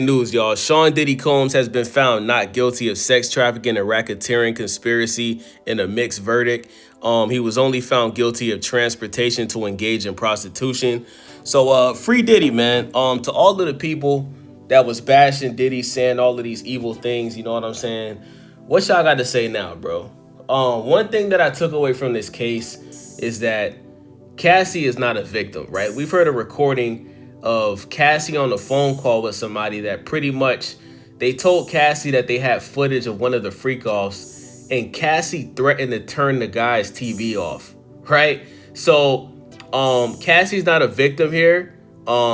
News, y'all. Sean Diddy Combs has been found not guilty of sex trafficking and racketeering conspiracy in a mixed verdict. He was only found guilty of transportation to engage in prostitution. So, free Diddy, man. To all of the people that was bashing Diddy, saying all of these evil things, you know what I'm saying? What y'all got to say now, bro? One thing that I took away from this case is that Cassie is not a victim, right? We've heard a recording of Cassie on the phone call with somebody that pretty much they told Cassie that they had footage of one of the freak offs, and Cassie threatened to turn the guy's TV off, right? So Cassie's not a victim here.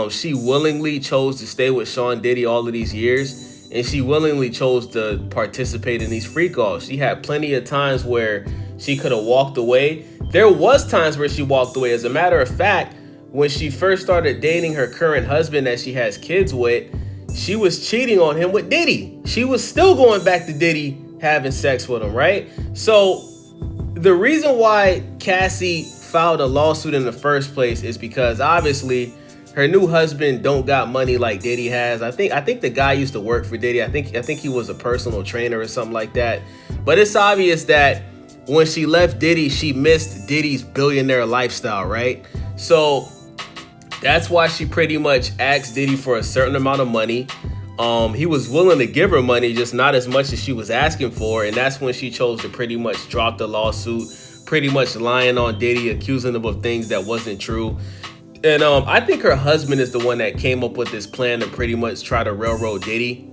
She willingly chose to stay with Sean Diddy all of these years, and she willingly chose to participate in these freak offs. She had plenty of times where she could have walked away. There was times where she walked away. As a matter of fact, when she first started dating her current husband that she has kids with, she was cheating on him with Diddy. She was still going back to Diddy, having sex with him, right? So the reason why Cassie filed a lawsuit in the first place is because obviously her new husband don't got money like Diddy has. I think the guy used to work for Diddy. I think he was a personal trainer or something like that. But it's obvious that when she left Diddy, she missed Diddy's billionaire lifestyle, right? So that's why she pretty much asked Diddy for a certain amount of money. He was willing to give her money, just not as much as she was asking for. And that's when she chose to pretty much drop the lawsuit, pretty much lying on Diddy, accusing him of things that wasn't true. And I think her husband is the one that came up with this plan to pretty much try to railroad Diddy.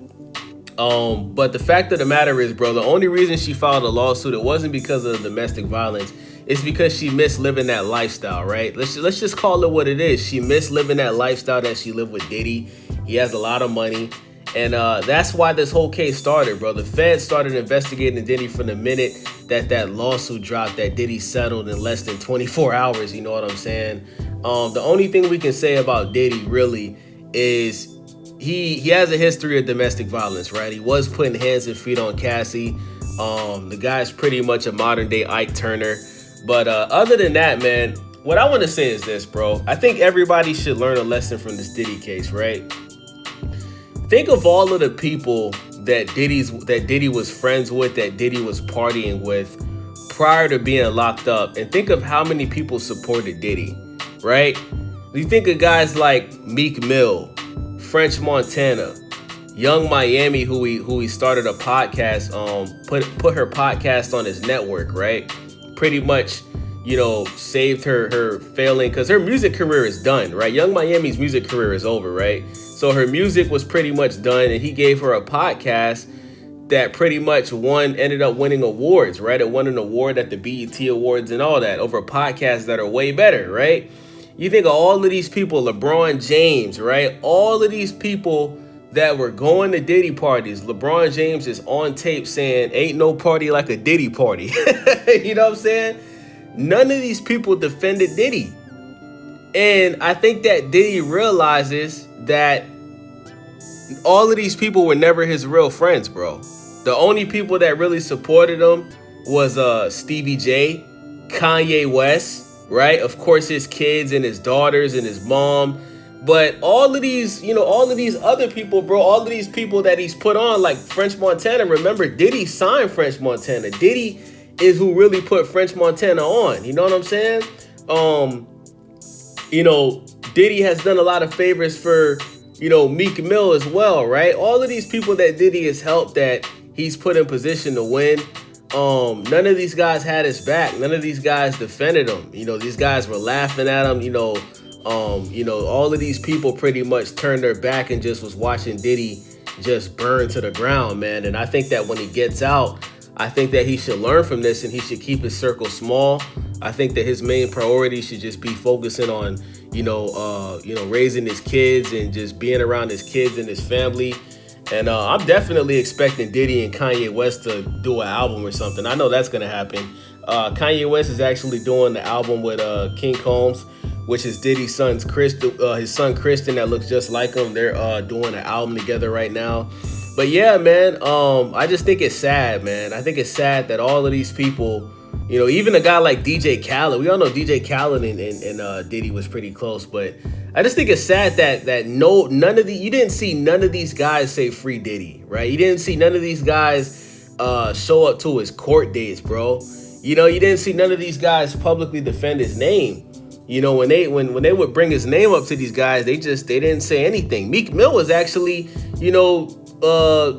But the fact of the matter is, bro, the only reason she filed a lawsuit, it wasn't because of domestic violence. It's because she missed living that lifestyle, right? Let's just call it what it is. She missed living that lifestyle that she lived with Diddy. He has a lot of money. And that's why this whole case started, bro. The Feds started investigating Diddy from the minute that lawsuit dropped, that Diddy settled in less than 24 hours. You know what I'm saying? The only thing we can say about Diddy really is he has a history of domestic violence, right? He was putting hands and feet on Cassie. The guy's pretty much a modern day Ike Turner. But other than that, man, what I want to say is this, bro. I think everybody should learn a lesson from this Diddy case, right? Think of all of the people that Diddy was friends with, that Diddy was partying with prior to being locked up, and think of how many people supported Diddy, right? You think of guys like Meek Mill, French Montana, Young Miami, who he started a podcast, put her podcast on his network, right? Pretty much, you know, saved her failing, because her music career is done, right? Young Miami's music career is over, right? So her music was pretty much done, and he gave her a podcast that pretty much ended up winning awards, right? It won an award at the BET Awards and all that over podcasts that are way better, right? You think of all of these people, LeBron James, right? All of these people that were going to Diddy parties. LeBron James is on tape saying, ain't no party like a Diddy party. You know what I'm saying? None of these people defended Diddy. And I think that Diddy realizes that all of these people were never his real friends, bro. The only people that really supported him was Stevie J, Kanye West, right? Of course, his kids and his daughters and his mom. But all of these, all of these other people, bro, all of these people that he's put on, like French Montana, remember, Diddy signed French Montana. Diddy is who really put French Montana on. You know what I'm saying? Diddy has done a lot of favors for, Meek Mill as well, right? All of these people that Diddy has helped, that he's put in position to win, none of these guys had his back. None of these guys defended him. These guys were laughing at him, all of these people pretty much turned their back and just was watching Diddy just burn to the ground, man. And I think that when he gets out, I think that he should learn from this, and he should keep his circle small. I think that his main priority should just be focusing on, raising his kids and just being around his kids and his family. And I'm definitely expecting Diddy and Kanye West to do an album or something. I know that's going to happen. Kanye West is actually doing the album with King Combs, which is Diddy's son's his son Christian, that looks just like him. They're doing an album together right now. But yeah, man, I just think it's sad, man. I think it's sad that all of these people, Even a guy like DJ Khaled, we all know DJ Khaled and Diddy was pretty close, but I just think it's sad that you didn't see none of these guys say free Diddy, right? You didn't see none of these guys show up to his court dates, bro. You didn't see none of these guys publicly defend his name. When they would bring his name up to these guys, they didn't say anything. Meek Mill was actually,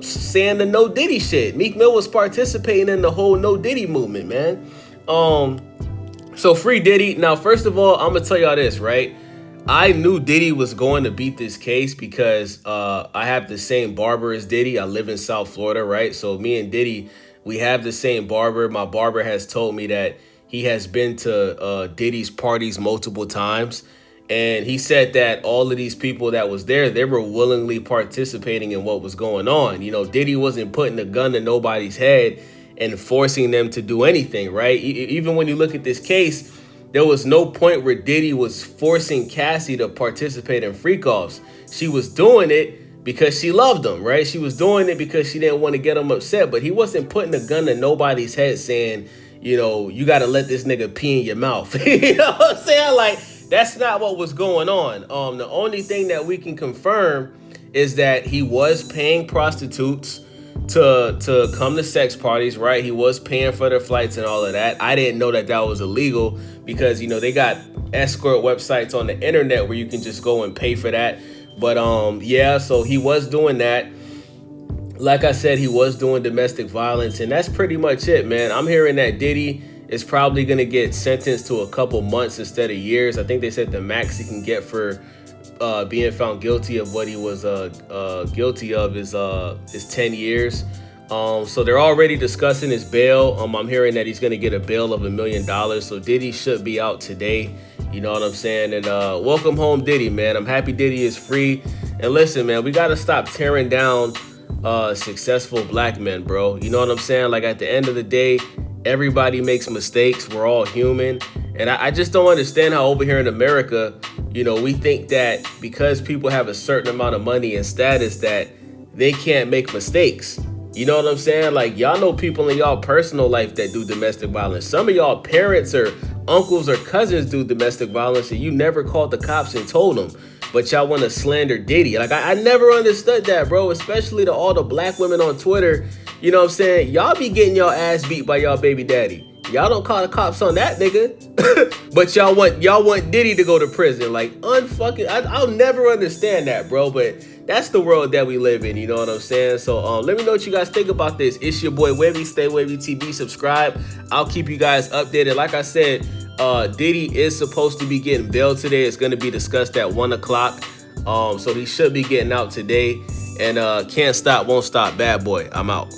saying the no Diddy shit. Meek Mill was participating in the whole no Diddy movement, man. So free Diddy. Now, first of all, I'm gonna tell y'all this, right? I knew Diddy was going to beat this case because I have the same barber as Diddy. I live in South Florida, right? So me and Diddy, we have the same barber. My barber has told me that he has been to Diddy's parties multiple times. And he said that all of these people that was there, they were willingly participating in what was going on. Diddy wasn't putting a gun to nobody's head and forcing them to do anything, right? Even when you look at this case, there was no point where Diddy was forcing Cassie to participate in freak-offs. She was doing it because she loved him, right? She was doing it because she didn't want to get him upset, but he wasn't putting a gun to nobody's head saying, you got to let this nigga pee in your mouth. You know what I'm saying? Like, that's not what was going on. The only thing that we can confirm is that he was paying prostitutes to come to sex parties, right? He was paying for their flights and all of that. I didn't know that was illegal because, they got escort websites on the internet where you can just go and pay for that. But yeah, so he was doing that. Like I said, he was doing domestic violence, and that's pretty much it, man. I'm hearing that Diddy is probably going to get sentenced to a couple months instead of years. I think they said the max he can get for being found guilty of what he was guilty of is 10 years. So they're already discussing his bail. I'm hearing that he's going to get a bail of $1 million. So Diddy should be out today. You know what I'm saying? And welcome home, Diddy, man. I'm happy Diddy is free. And listen, man, we got to stop tearing down successful black men, bro. You know what I'm saying? Like, at the end of the day, everybody makes mistakes. We're all human. And I just don't understand how over here in America, we think that because people have a certain amount of money and status that they can't make mistakes. You know what I'm saying? Like, y'all know people in y'all personal life that do domestic violence. Some of y'all parents or uncles or cousins do domestic violence and you never called the cops and told them. But y'all want to slander Diddy. Like, I never understood that, bro. Especially to all the black women on Twitter. You know what I'm saying? Y'all be getting y'all ass beat by y'all baby daddy. Y'all don't call the cops on that nigga. But y'all want Diddy to go to prison. Like, I'll never understand that, bro. But that's the world that we live in. You know what I'm saying? So let me know what you guys think about this. It's your boy Wavy. Stay Wavy TV. Subscribe. I'll keep you guys updated. Like I said, Diddy is supposed to be getting bail today. It's going to be discussed at 1 o'clock. So he should be getting out today. And can't stop, won't stop. Bad boy. I'm out.